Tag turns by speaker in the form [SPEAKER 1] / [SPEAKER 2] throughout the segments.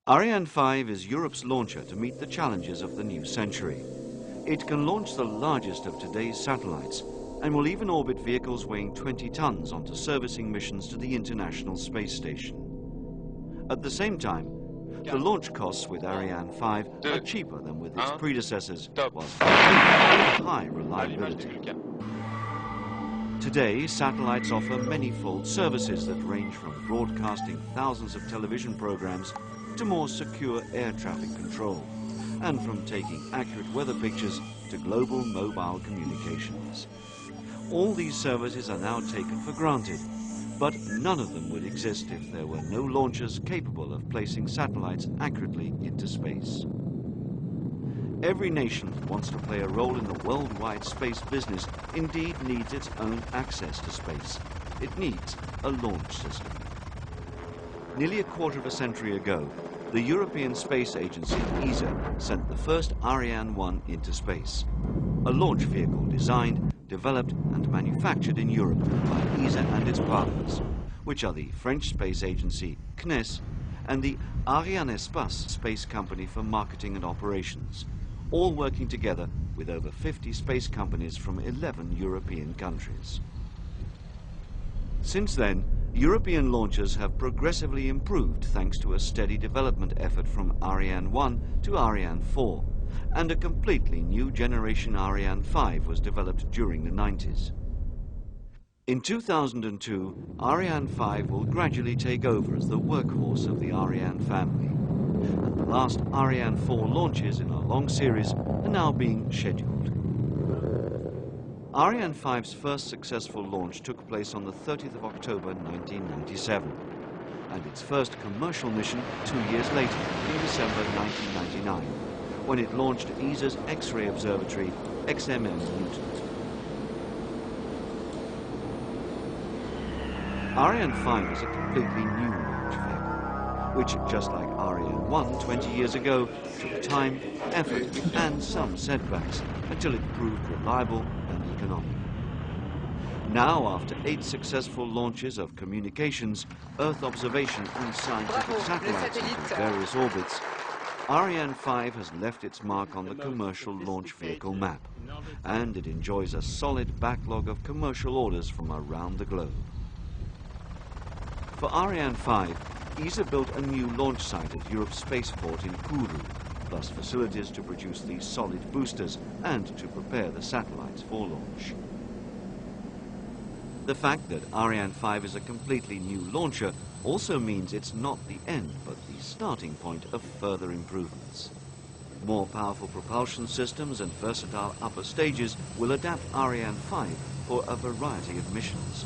[SPEAKER 1] Ariane 5 is Europe's launcher to meet the challenges of the new century. It can launch the largest of today's satellites and will even orbit vehicles weighing 20 tons onto servicing missions to the International Space Station. At the same time, the launch costs with Ariane 5 are cheaper than with its predecessors, whilst high reliability. Today, satellites offer many-fold services that range from broadcasting thousands of television programs to more secure air traffic control, and from taking accurate weather pictures to global mobile communications. All these services are now taken for granted, but none of them would exist if there were no launchers capable of placing satellites accurately into space. Every nation that wants to play a role in the worldwide space business indeed needs its own access to space. It needs a launch system. Nearly a quarter of a century ago, the European Space Agency, ESA, sent the first Ariane 1 into space, a launch vehicle designed, developed and manufactured in Europe by ESA and its partners, which are the French space agency CNES and the Arianespace space company for marketing and operations, all working together with over 50 space companies from 11 European countries. Since then, European launchers have progressively improved thanks to a steady development effort from Ariane 1 to Ariane 4, and a completely new generation Ariane 5 was developed during the 90s. In 2002, Ariane 5 will gradually take over as the workhorse of the Ariane family, and the last Ariane 4 launches in our long series are now being scheduled. Ariane 5's first successful launch took place on the 30th of October 1997, and its first commercial mission 2 years later, in December 1999, when it launched ESA's X-ray observatory, XMM Newton. Ariane 5 is a completely new launch vehicle, which, just like Ariane 1 20 years ago, took time, effort and some setbacks until it proved reliable and economic. Now, after 8 successful launches of communications, Earth observation and scientific satellites into various orbits, Ariane 5 has left its mark on the commercial launch vehicle map, and it enjoys a solid backlog of commercial orders from around the globe. For Ariane 5, ESA built a new launch site at Europe's spaceport in Kourou, plus facilities to produce these solid boosters and to prepare the satellites for launch. The fact that Ariane 5 is a completely new launcher also means it's not the end, but the starting point of further improvements. More powerful propulsion systems and versatile upper stages will adapt Ariane 5 for a variety of missions.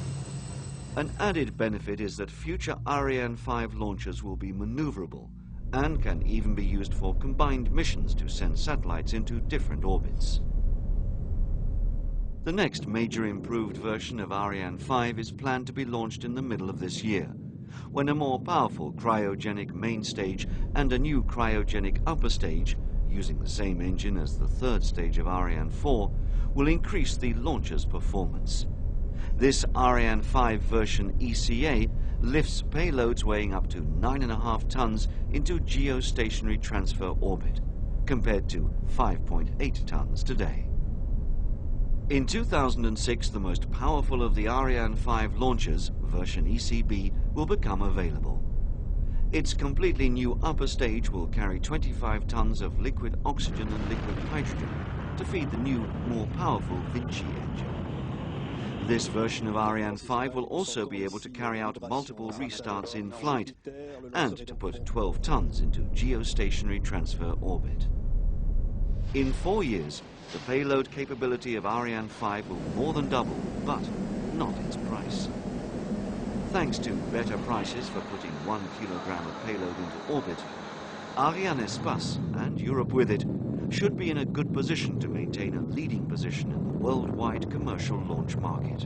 [SPEAKER 1] An added benefit is that future Ariane 5 launchers will be maneuverable and can even be used for combined missions to send satellites into different orbits. The next major improved version of Ariane 5 is planned to be launched in the middle of this year, when a more powerful cryogenic main stage and a new cryogenic upper stage, using the same engine as the third stage of Ariane 4, will increase the launcher's performance. This Ariane 5 version ECA lifts payloads weighing up to 9.5 tons into geostationary transfer orbit, compared to 5.8 tons today. In 2006, the most powerful of the Ariane 5 launchers, version ECB, will become available. Its completely new upper stage will carry 25 tons of liquid oxygen and liquid hydrogen to feed the new, more powerful Vinci engine. This version of Ariane 5 will also be able to carry out multiple restarts in flight and to put 12 tons into geostationary transfer orbit. In 4 years, the payload capability of Ariane 5 will more than double, but not its price. Thanks to better prices for putting 1 kilogram of payload into orbit, Arianespace, and Europe with it, should be in a good position to maintain a leading position in the worldwide commercial launch market.